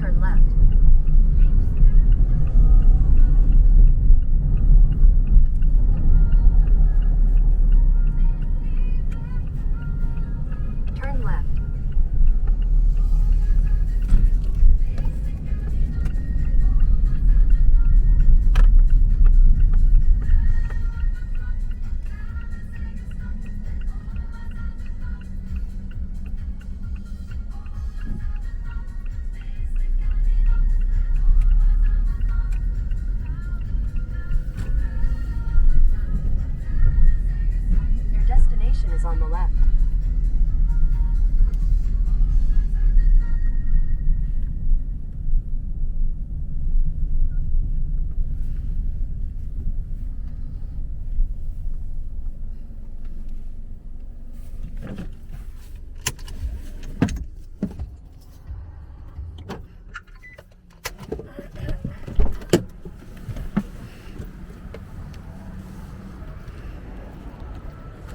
turn left. Turn left. Your destination is on the left.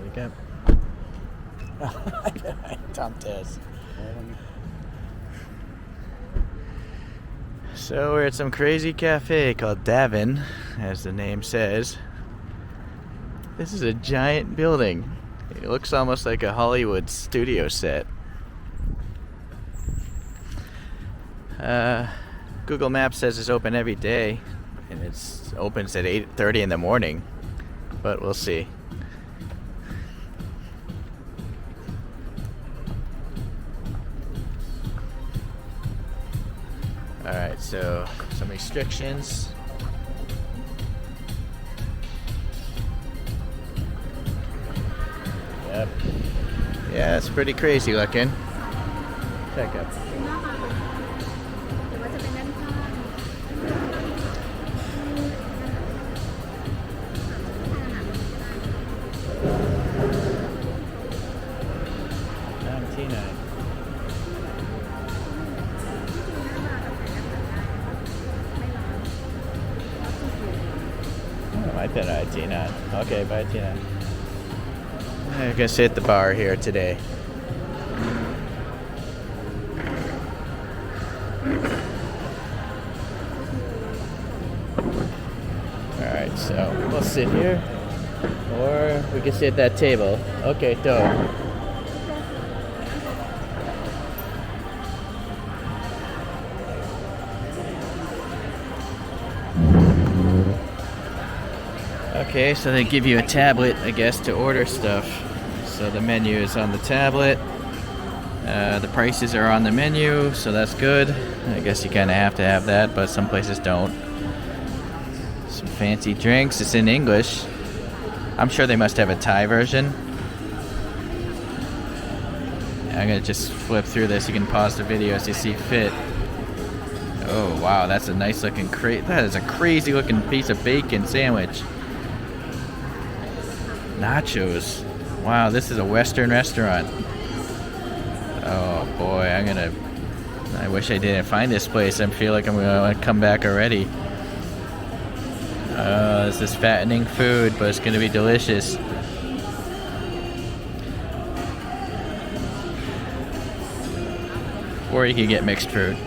Wake up. Tom Tess. So we're at some crazy cafe called Davin, as the name says. This is a giant building. It looks almost like a Hollywood studio set. Google Maps says it's open every day, and it opens at 8:30 in the morning, but we'll see. Alright, so some restrictions. Yep. Yeah, it's pretty crazy looking. Check up. Okay, bye Tina. I'm gonna sit at the bar here today. Alright, so we'll sit here. Or we can sit at that table. Okay, dope. Okay, so they give you a tablet, I guess, to order stuff. So the menu is on the tablet. The prices are on the menu, so that's good. I guess you kind of have to have that, but some places don't. Some fancy drinks. It's in English. I'm sure they must have a Thai version. I'm gonna just flip through this. You can pause the video as you see fit. Oh wow, that's a nice looking that is a crazy looking piece of bacon sandwich. Nachos. Wow, this is a Western restaurant. Oh boy, I wish I didn't find this place. I feel like I'm gonna come back already. This is fattening food, but it's gonna be delicious. Or you can get mixed fruit.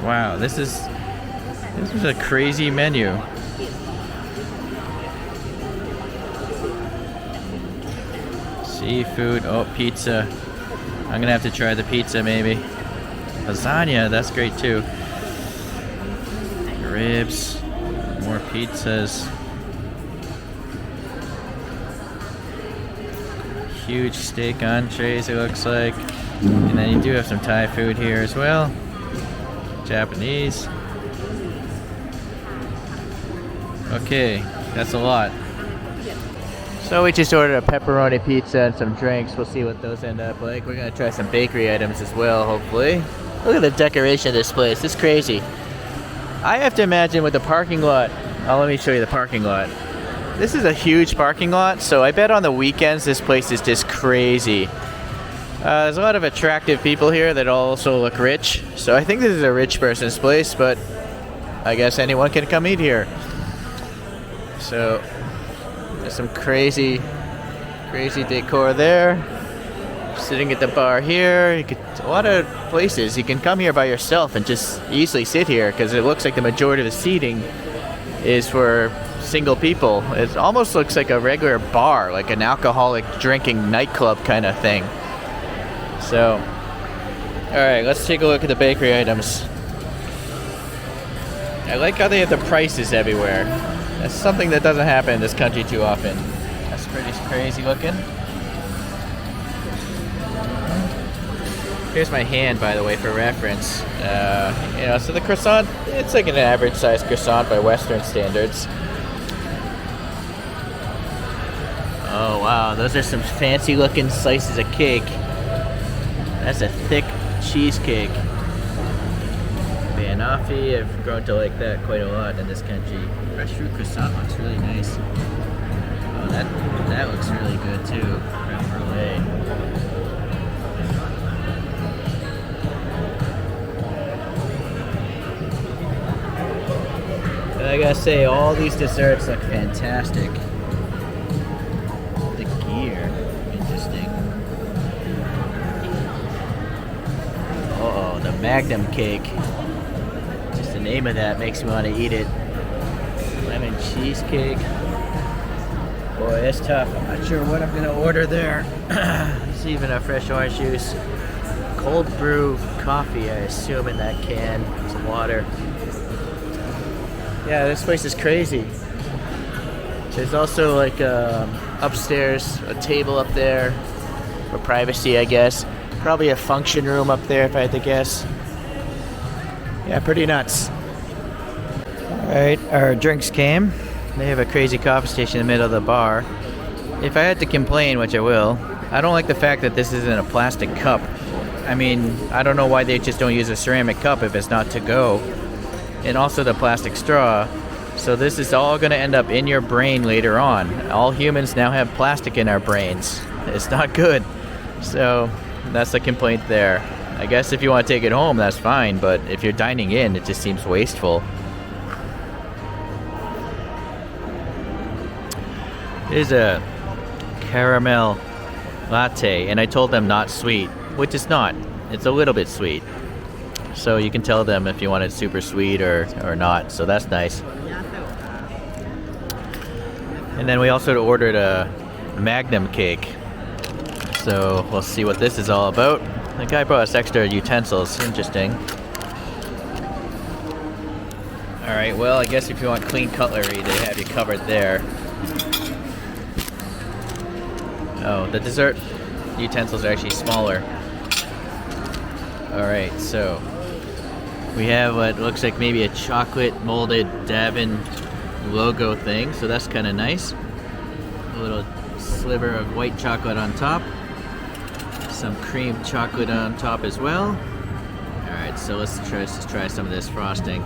Wow, this is a crazy menu. Seafood. Oh, pizza. I'm gonna have to try the pizza maybe. Lasagna, that's great too. Ribs. More pizzas. Huge steak entrees, it looks like. And then you do have some Thai food here as well. Japanese. Okay, that's a lot. So we just ordered a pepperoni pizza and some drinks. We'll see what those end up like. We're gonna try some bakery items as well, hopefully. Look at the decoration of this place. It's crazy. I have to imagine with the parking lot. Oh, let me show you the parking lot. This is a huge parking lot, so I bet on the weekends this place is just crazy. There's a lot of attractive people here that also look rich. So I think this is a rich person's place, but I guess anyone can come eat here. So there's some crazy decor there. Sitting at the bar here. You could, a lot of places you can come here by yourself and just easily sit here because it looks like the majority of the seating is for single people. It almost looks like a regular bar, like an alcoholic drinking nightclub kind of thing. So, all right, let's take a look at the bakery items. I like how they have the prices everywhere. That's something that doesn't happen in this country too often. That's pretty crazy looking. Here's my hand, by the way, for reference. So the croissant, it's like an average size croissant by Western standards. Oh wow, those are some fancy looking slices of cake. That's a thick cheesecake. Banoffee, I've grown to like that quite a lot in this country. Fresh fruit croissant looks really nice. Oh, that looks really good too. Creme brulee. And I gotta say, all these desserts look fantastic. The gear, interesting. Oh, the Magnum cake. Just the name of that makes me want to eat it. Lemon cheesecake. Boy, it's tough. I'm not sure what I'm gonna order there. It's even a fresh orange juice. Cold brew coffee, I assume, in that can. Some water. Yeah, this place is crazy. There's also like upstairs, a table up there for privacy, I guess. Probably a function room up there if I had to guess. Yeah, pretty nuts. Alright, our drinks came. They have a crazy coffee station in the middle of the bar. If I had to complain, which I will, I don't like the fact that this isn't a plastic cup. I mean, I don't know why they just don't use a ceramic cup if it's not to go. And also the plastic straw. So this is all going to end up in your brain later on. All humans now have plastic in our brains. It's not good. So that's the complaint there. I guess if you want to take it home, that's fine. But if you're dining in, it just seems wasteful. Here's a caramel latte. And I told them not sweet, which it's not. It's a little bit sweet. So you can tell them if you want it super sweet or not. So that's nice. And then we also ordered a Magnum cake. So we'll see what this is all about. The guy brought us extra utensils. Interesting. Alright, well, I guess if you want clean cutlery, they have you covered there. Oh, the dessert utensils are actually smaller. Alright, so we have what looks like maybe a chocolate molded Davin logo thing, so that's kind of nice. A little sliver of white chocolate on top. Some cream chocolate on top as well. Alright, so let's try some of this frosting.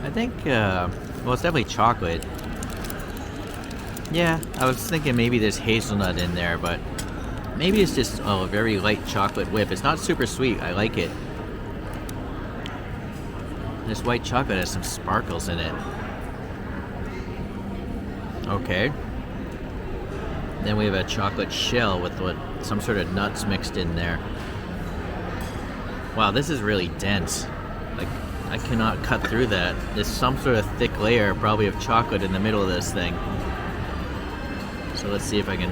I think, well, it's definitely chocolate. Yeah, I was thinking maybe there's hazelnut in there, but maybe it's just a very light chocolate whip. It's not super sweet. I like it. This white chocolate has some sparkles in it. Okay. Then we have a chocolate shell with some sort of nuts mixed in there. Wow, this is really dense. Like, I cannot cut through that. There's some sort of thick layer, probably of chocolate in the middle of this thing. So let's see if I can...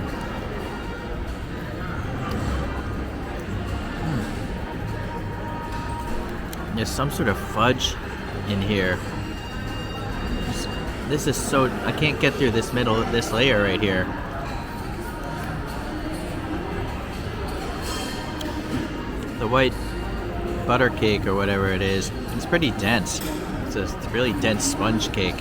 There's some sort of fudge in here. This is so... I can't get through this layer right here. The white butter cake or whatever it is, it's pretty dense. It's a really dense sponge cake.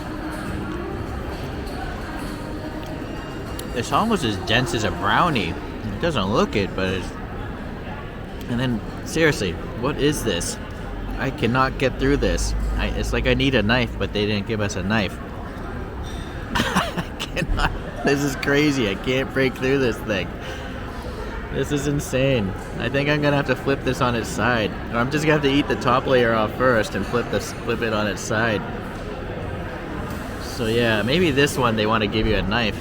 It's almost as dense as a brownie. It doesn't look it, but it's... And then, seriously, what is this? I cannot get through this. It's like I need a knife, but they didn't give us a knife. I cannot. This is crazy. I can't break through this thing. This is insane. I think I'm gonna have to flip this on its side. Or I'm just gonna have to eat the top layer off first and flip it on its side. So yeah, maybe this one they want to give you a knife.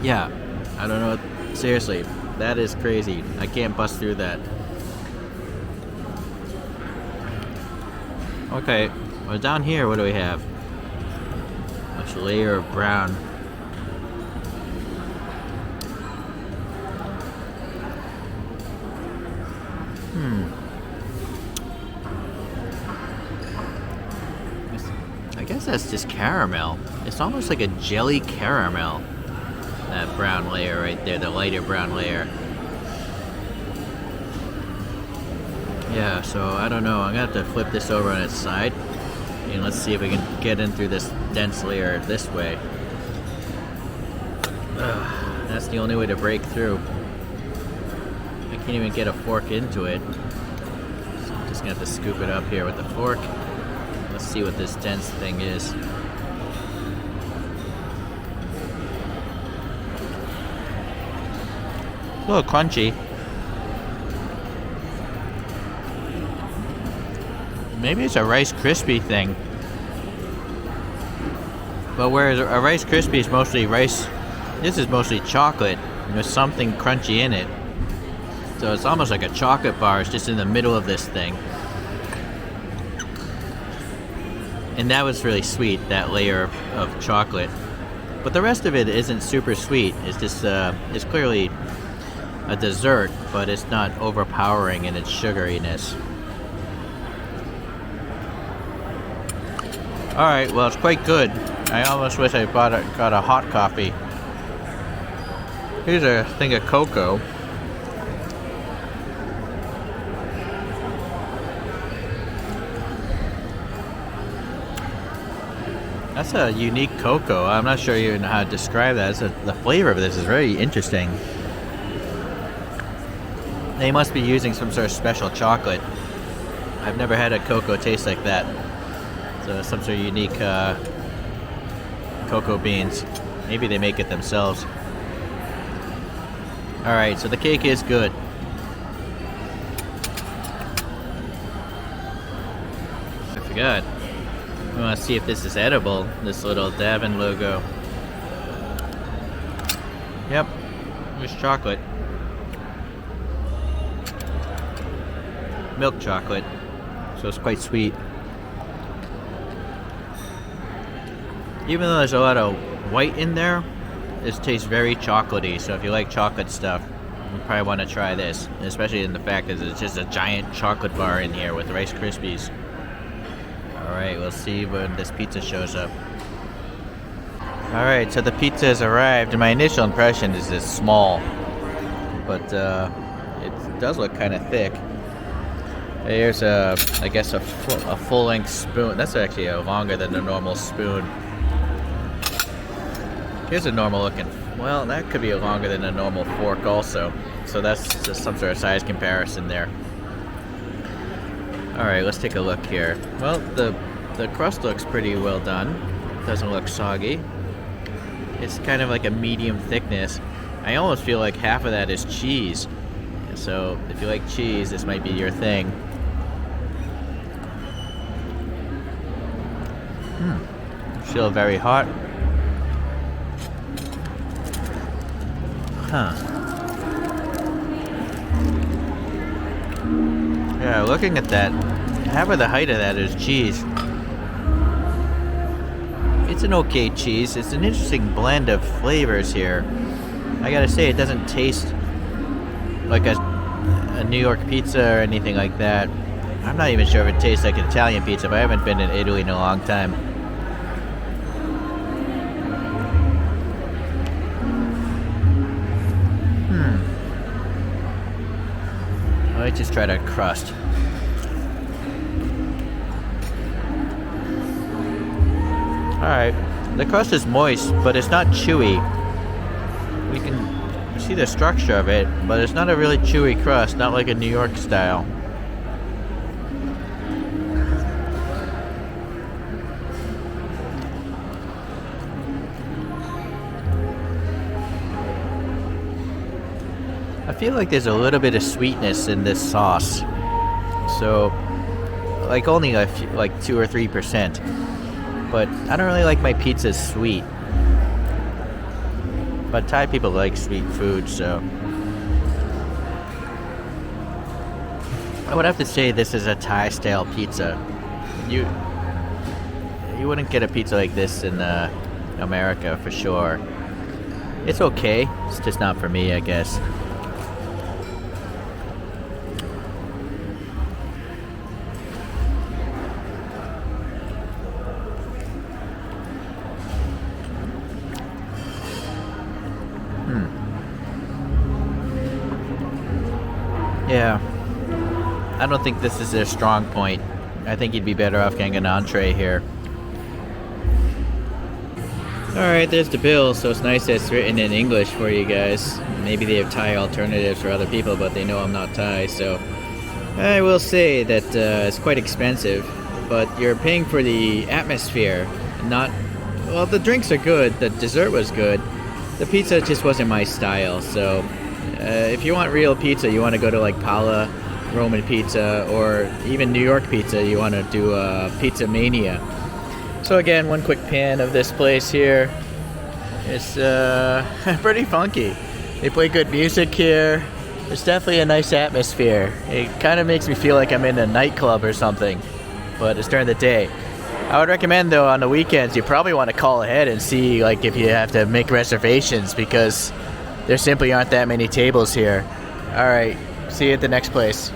Yeah, I don't know. Seriously, that is crazy. I can't bust through that. Okay, well down here, what do we have? Much layer of brown. I guess that's just caramel. It's almost like a jelly caramel. That brown layer right there, the lighter brown layer. Yeah, so I don't know. I'm gonna have to flip this over on its side. And let's see if we can get in through this dense layer this way. That's the only way to break through. I can't even get a fork into it. So I'm just gonna have to scoop it up here with the fork. Let's see what this dense thing is. A little crunchy. Maybe it's a Rice Krispie thing. But whereas a Rice Krispie is mostly rice, this is mostly chocolate with something crunchy in it. So it's almost like a chocolate bar. It's just in the middle of this thing. And that was really sweet, that layer of chocolate. But the rest of it isn't super sweet. It's just, it's clearly a dessert, but it's not overpowering in its sugariness. Alright, well, it's quite good. I almost wish I got a hot coffee. Here's a thing of cocoa. That's a unique cocoa. I'm not sure even how to describe that. The flavor of this is very interesting. They must be using some sort of special chocolate. I've never had a cocoa taste like that. So some sort of unique cocoa beans. Maybe they make it themselves. Alright, so the cake is good. I forgot. We want to see if this is edible, this little Davin logo. Yep, there's chocolate. Milk chocolate, so it's quite sweet. Even though there's a lot of white in there, this tastes very chocolatey, so if you like chocolate stuff, you probably want to try this, especially in the fact that it's just a giant chocolate bar in here with Rice Krispies. Alright, we'll see when this pizza shows up. Alright, so the pizza has arrived, and my initial impression is it's small, but it does look kind of thick. Here's I guess a full-length spoon. That's actually longer than a normal spoon. Here's a normal looking, well, that could be longer than a normal fork also. So that's just some sort of size comparison there. Alright, let's take a look here. Well, the crust looks pretty well done. Doesn't look soggy. It's kind of like a medium thickness. I almost feel like half of that is cheese. So if you like cheese, this might be your thing. Still very hot. Huh. Yeah, looking at that, half of the height of that is cheese. It's an okay cheese. It's an interesting blend of flavors here. I gotta say, it doesn't taste like a New York pizza or anything like that. I'm not even sure if it tastes like an Italian pizza, but I haven't been in Italy in a long time. Let's just try to crust. Alright, the crust is moist, but it's not chewy. We can see the structure of it, but it's not a really chewy crust, not like a New York style. I feel like there's a little bit of sweetness in this sauce. So, like only like 2 or 3%. But I don't really like my pizzas sweet. But Thai people like sweet food, so I would have to say this is a Thai style pizza. You wouldn't get a pizza like this in America for sure. It's okay. It's just not for me, I guess. Yeah. I don't think this is their strong point. I think you'd be better off getting an entree here. Alright, there's the bill, so it's nice that it's written in English for you guys. Maybe they have Thai alternatives for other people, but they know I'm not Thai, so I will say that it's quite expensive, but you're paying for the atmosphere, not... Well, the drinks are good, the dessert was good, the pizza just wasn't my style, so if you want real pizza, you want to go to like Pala Roman Pizza, or even New York Pizza, you want to do Pizza Mania. So again, one quick pan of this place here. It's pretty funky. They play good music here. There's definitely a nice atmosphere. It kind of makes me feel like I'm in a nightclub or something, but it's during the day. I would recommend though on the weekends you probably want to call ahead and see like if you have to make reservations, because there simply aren't that many tables here. Alright, see you at the next place.